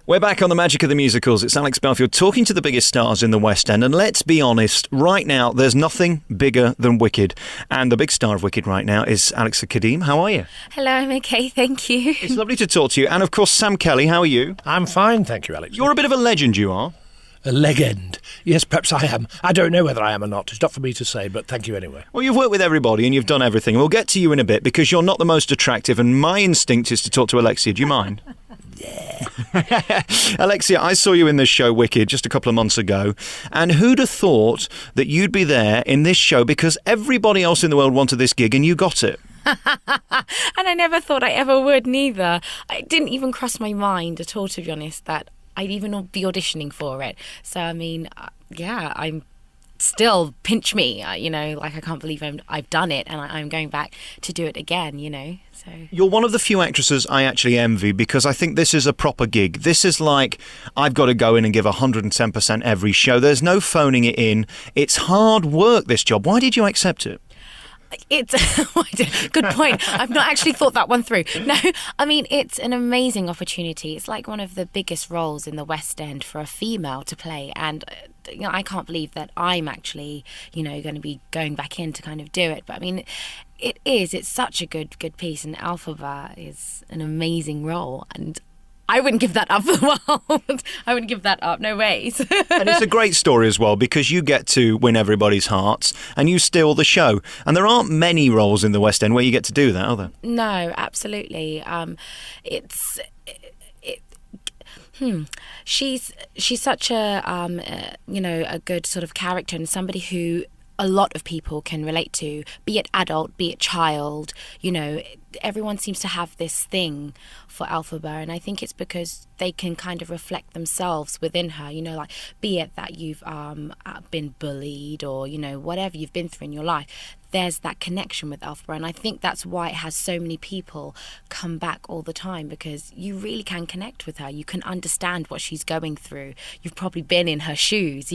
We're back on the magic of the musicals. It's Alex Belfield talking to the biggest stars in the West End. And let's be honest, right now, there's nothing bigger than Wicked. And the big star of Wicked right now is Alexia Khadime. How are you? Hello, I'm okay, thank you. It's lovely to talk to you. And of course, Sam Kelly, how are you? I'm fine, thank you, Alex. You're a bit of a legend, you are. A legend. Yes, perhaps I am. I don't know whether I am or not. It's not for me to say, but thank you anyway. Well, you've worked with everybody and you've done everything. We'll get to you in a bit because you're not the most attractive and my instinct is to talk to Alexia. Do you mind? Yeah. Alexia, I saw you in this show Wicked just a couple of months ago, and who'd have thought that you'd be there in this show because everybody else in the world wanted this gig and you got it? And I never thought I ever would, neither. It didn't even cross my mind at all, to be honest, that I'd even be auditioning for it. So, I mean, yeah, I'm still, pinch me, I can't believe I've done it and I'm going back to do it again, so. You're one of the few actresses I actually envy because I think this is a proper gig. This is like, I've got to go in and give 110% every show. There's no phoning it in. It's hard work, this job. Why did you accept it? It's good point. I've not actually thought that one through. No, I mean, it's an amazing opportunity. It's like one of the biggest roles in the West End for a female to play. And I can't believe that I'm actually, going to be going back in to kind of do it. But I mean, it's such a good piece. And Elphaba is an amazing role. And I wouldn't give that up for the world. I wouldn't give that up, no ways. And it's a great story as well because you get to win everybody's hearts and you steal the show. And there aren't many roles in the West End where you get to do that, are there? No, absolutely. She's such a good sort of character and somebody who a lot of people can relate to, be it adult, be it child. Everyone seems to have this thing for Elphaba, and I think it's because they can kind of reflect themselves within her, like be it that you've been bullied or whatever you've been through in your life, there's that connection with Elphaba, and I think that's why it has so many people come back all the time, because you really can connect with her. You can understand what she's going through. You've probably been in her shoes,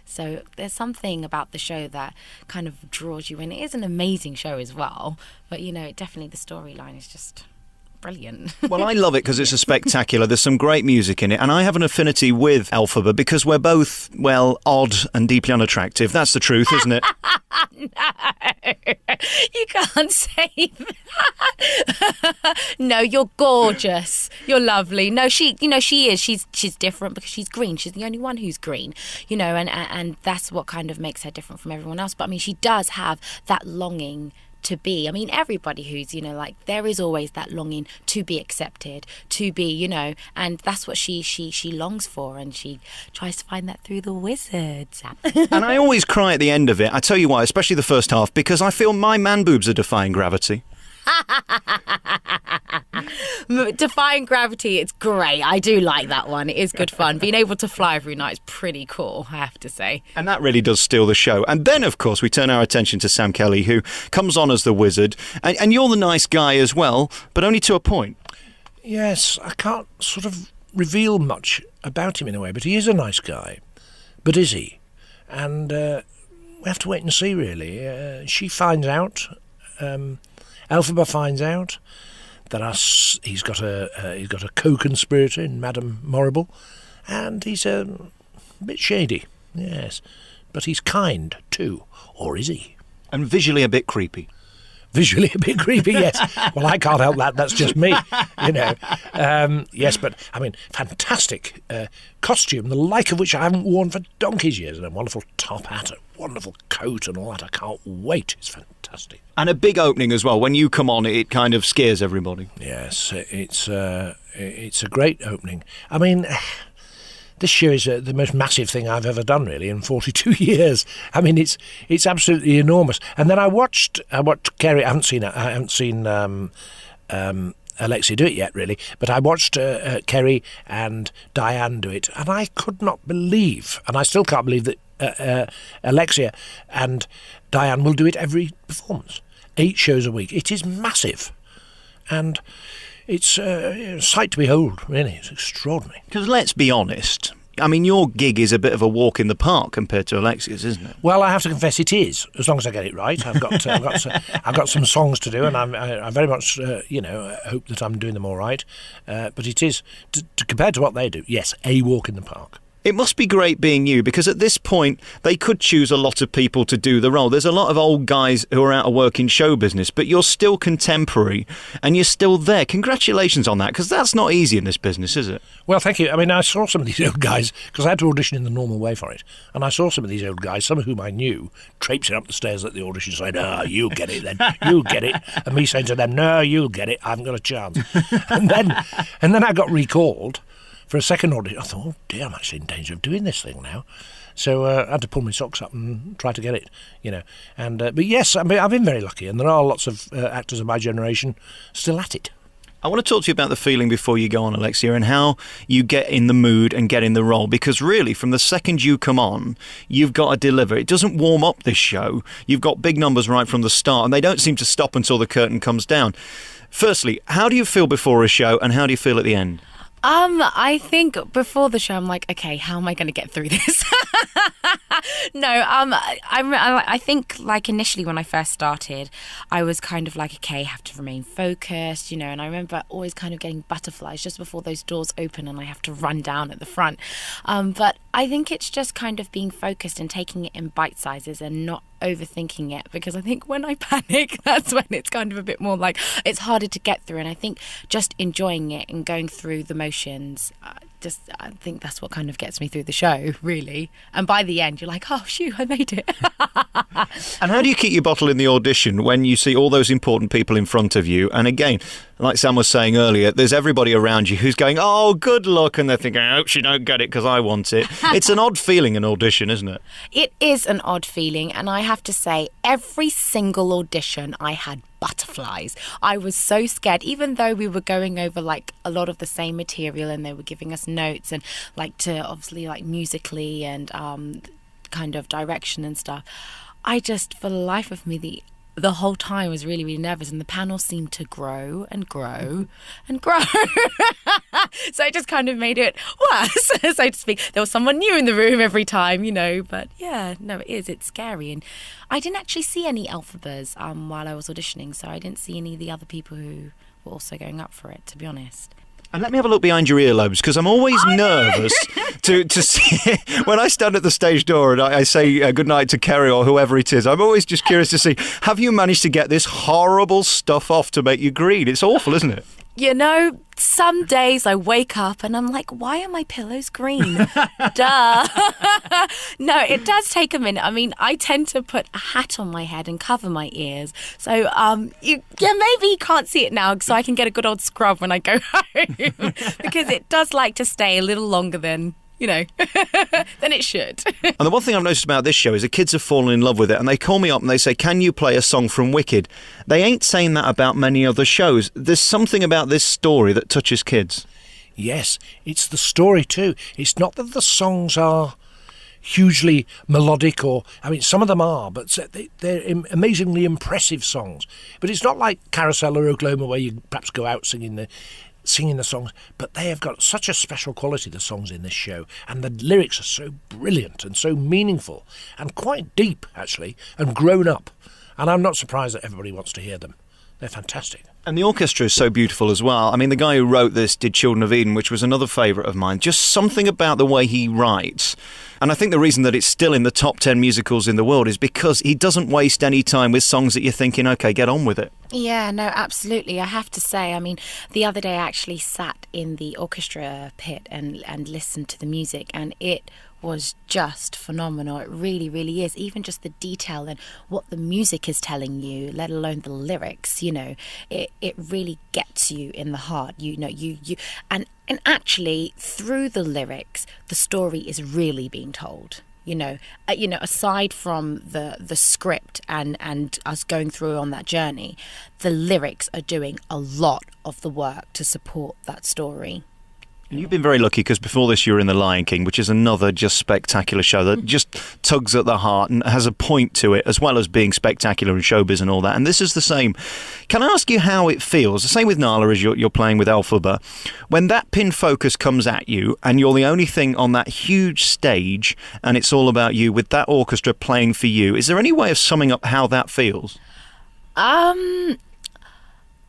so there's something about the show that kind of draws you in. It is an amazing show as well, but definitely the storyline is just brilliant. Well, I love it because it's a spectacular. There's some great music in it, and I have an affinity with Elphaba because we're both, odd and deeply unattractive. That's the truth, isn't it? No, you can't say that. No, you're gorgeous. You're lovely. No, she is. She's different because she's green. She's the only one who's green, and that's what kind of makes her different from everyone else. But I mean, she does have that longing to be. I mean, everybody who's, there is always that longing to be accepted, to be, and that's what she longs for, and she tries to find that through the wizards. And I always cry at the end of it. I tell you why, especially the first half, because I feel my man boobs are defying gravity. Defying gravity, it's great. I do like that one. It is good fun. Being able to fly every night is pretty cool, I have to say. And that really does steal the show. And then, of course, we turn our attention to Sam Kelly, who comes on as the wizard. And you're the nice guy as well, but only to a point. Yes, I can't sort of reveal much about him in a way, but he is a nice guy. But is he? And we have to wait and see, really. She finds out. Elphaba finds out that he's got a co-conspirator in Madame Morrible, and he's a bit shady, yes, but he's kind too, or is he? And visually a bit creepy. Visually a bit creepy, yes. Well, I can't help that. That's just me, Yes, but I mean, fantastic costume, the like of which I haven't worn for donkey's years, and a wonderful top hat, a wonderful coat, and all that. I can't wait. It's fantastic. And a big opening as well. When you come on, it kind of scares everybody. Yes, it's a great opening. I mean, this show is the most massive thing I've ever done, really, in 42 years. I mean, it's absolutely enormous. And then I watched Kerry. I haven't seen Alexia do it yet, really, but I watched Kerry and Diane do it, and I could not believe, and I still can't believe that Alexia and Diane will do it every performance, 8 shows a week. It is massive, and it's a sight to behold, really. It's extraordinary. Because let's be honest, I mean, your gig is a bit of a walk in the park compared to Alexia's, isn't it? Well, I have to confess it is, as long as I get it right. I've got some songs to do, and I very much, hope that I'm doing them all right. But it is, compared to what they do, yes, a walk in the park. It must be great being you, because at this point, they could choose a lot of people to do the role. There's a lot of old guys who are out of work in show business, but you're still contemporary and you're still there. Congratulations on that, because that's not easy in this business, is it? Well, thank you. I mean, I saw some of these old guys, because I had to audition in the normal way for it, and I saw some of these old guys, some of whom I knew, traipsing up the stairs at the audition saying, you'll get it then, you'll get it. And me saying to them, no, you'll get it, I haven't got a chance. and then I got recalled for a second audition. I thought, oh dear, I'm actually in danger of doing this thing now. So I had to pull my socks up and try to get it, And but yes, I mean, I've been very lucky, and there are lots of actors of my generation still at it. I want to talk to you about the feeling before you go on, Alexia, and how you get in the mood and get in the role. Because really, from the second you come on, you've got to deliver. It doesn't warm up, this show. You've got big numbers right from the start, and they don't seem to stop until the curtain comes down. Firstly, how do you feel before a show, and how do you feel at the end? I think before the show, I'm like, okay, how am I going to get through this? No, I think like initially when I first started, I was kind of like, okay, I have to remain focused, and I remember always kind of getting butterflies just before those doors open and I have to run down at the front. But I think it's just kind of being focused and taking it in bite sizes and not overthinking it, because I think when I panic, that's when it's kind of a bit more like it's harder to get through. And I think just enjoying it and going through the motions, I think that's what kind of gets me through the show, really. And by the end, you're like, oh, phew, I made it. And how do you keep your bottle in the audition when you see all those important people in front of you? And again, like Sam was saying earlier, there's everybody around you who's going, oh, good luck. And they're thinking, I hope she don't get it because I want it. It's an odd feeling, an audition, isn't it? It is an odd feeling. And I have to say, every single audition I had butterflies. I was so scared, even though we were going over like a lot of the same material and they were giving us notes and like to obviously like musically and kind of direction and stuff. I just, for the life of me, the whole time was really, really nervous, and the panel seemed to grow and grow and grow. So it just kind of made it worse, so to speak. There was someone new in the room every time, but yeah, no, it's scary. And I didn't actually see any Elphabas while I was auditioning, so I didn't see any of the other people who were also going up for it, to be honest. And let me have a look behind your earlobes, because I'm always nervous to see when I stand at the stage door and I say goodnight to Kerry or whoever it is. I'm always just curious to see, have you managed to get this horrible stuff off to make you green? It's awful, isn't it? Some days I wake up and I'm like, why are my pillows green? Duh. No, it does take a minute. I mean, I tend to put a hat on my head and cover my ears. So, maybe you can't see it now, so I can get a good old scrub when I go home. Because it does like to stay a little longer than than it should. And the one thing I've noticed about this show is the kids have fallen in love with it, and they call me up and they say, can you play a song from Wicked? They ain't saying that about many other shows. There's something about this story that touches kids. Yes, it's the story too. It's not that the songs are hugely melodic, some of them are, but they're amazingly impressive songs. But it's not like Carousel or Oklahoma, where you perhaps go out singing the songs, but they have got such a special quality, the songs in this show, and the lyrics are so brilliant and so meaningful and quite deep, actually, and grown up. And I'm not surprised that everybody wants to hear them. They're fantastic. And the orchestra is so beautiful as well. I mean, the guy who wrote this did Children of Eden, which was another favourite of mine. Just something about the way he writes. And I think the reason that it's still in the top 10 musicals in the world is because he doesn't waste any time with songs that you're thinking, OK, get on with it. Yeah, no, absolutely. I have to say, I mean, the other day I actually sat in the orchestra pit and listened to the music, and it was just phenomenal. It really, really is. Even just the detail and what the music is telling you, let alone the lyrics, it really gets you in the heart. And actually through the lyrics, the story is really being told. Aside from the script and us going through on that journey, the lyrics are doing a lot of the work to support that story. You've been very lucky because before this you were in The Lion King, which is another just spectacular show that just tugs at the heart and has a point to it, as well as being spectacular in showbiz and all that. And this is the same. Can I ask you how it feels? The same with Nala as you're playing with Elphaba. When that pin focus comes at you and you're the only thing on that huge stage and it's all about you with that orchestra playing for you, is there any way of summing up how that feels? You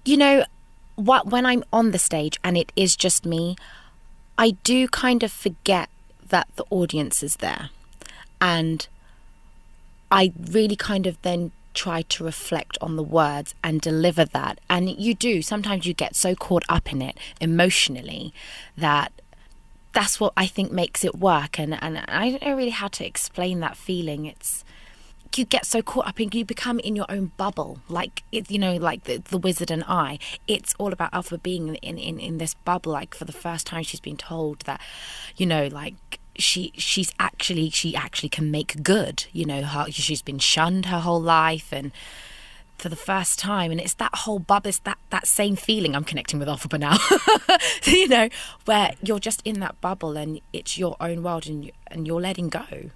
know, when I'm on the stage and it is just me, I do kind of forget that the audience is there. And I really kind of then try to reflect on the words and deliver that. And you do. Sometimes you get so caught up in it emotionally that that's what I think makes it work. And I don't know really how to explain that feeling. You get so caught up in, you become in your own bubble, like it, you know, like the Wizard and I. It's all about Elphaba being in this bubble. Like for the first time, she's been told that, you know, like she actually can make good. You know, she's been shunned her whole life, and for the first time, and it's that whole bubble. It's that same feeling. I'm connecting with Elphaba now, you know, where you're just in that bubble and it's your own world, and you're letting go.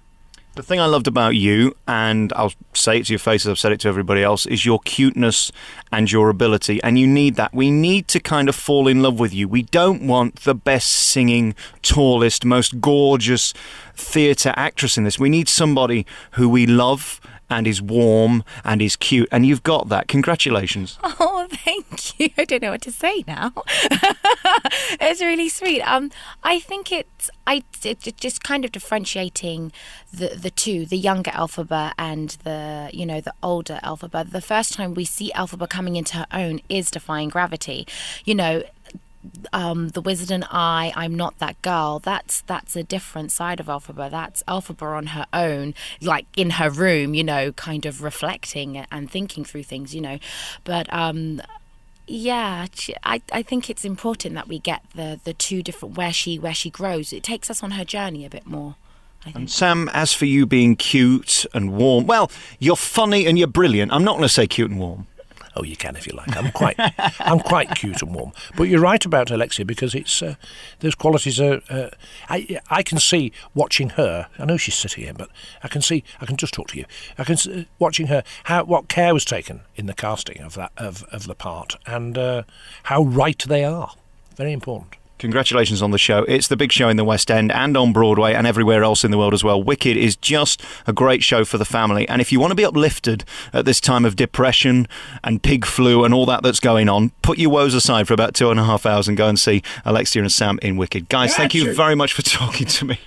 The thing I loved about you, and I'll say it to your face as I've said it to everybody else, is your cuteness and your ability. And you need that. We need to kind of fall in love with you. We don't want the best singing, tallest, most gorgeous theatre actress in this. We need somebody who we love and is warm and is cute. And you've got that. Congratulations. Oh, thank you. I don't know what to say now. It's really sweet. I think it's just kind of differentiating the two, the younger Elphaba and the older Elphaba. The first time we see Elphaba coming into her own is Defying Gravity. You know, The Wizard and I'm Not That Girl, that's a different side of Elphaba. That's Elphaba on her own, like in her room, you know, kind of reflecting and thinking through things, you know. But yeah, I think it's important that we get the two different, where she grows. It takes us on her journey a bit more, I think. And Sam, as for you being cute and warm, well, you're funny and you're brilliant. I'm not going to say cute and warm. Oh, you can if you like. I'm quite cute and warm. But you're right about Alexia, because it's those qualities are. I can see watching her. I know she's sitting here, but I can just talk to you. I can see, watching her, what care was taken in the casting of the part, and how right they are. Very important. Congratulations on the show. It's the big show in the West End and on Broadway and everywhere else in the world as well. Wicked is just a great show for the family. And if you want to be uplifted at this time of depression and pig flu and all that's going on, put your woes aside for about 2.5 hours and go and see Alexia and Sam in Wicked. Guys, thank you very much for talking to me.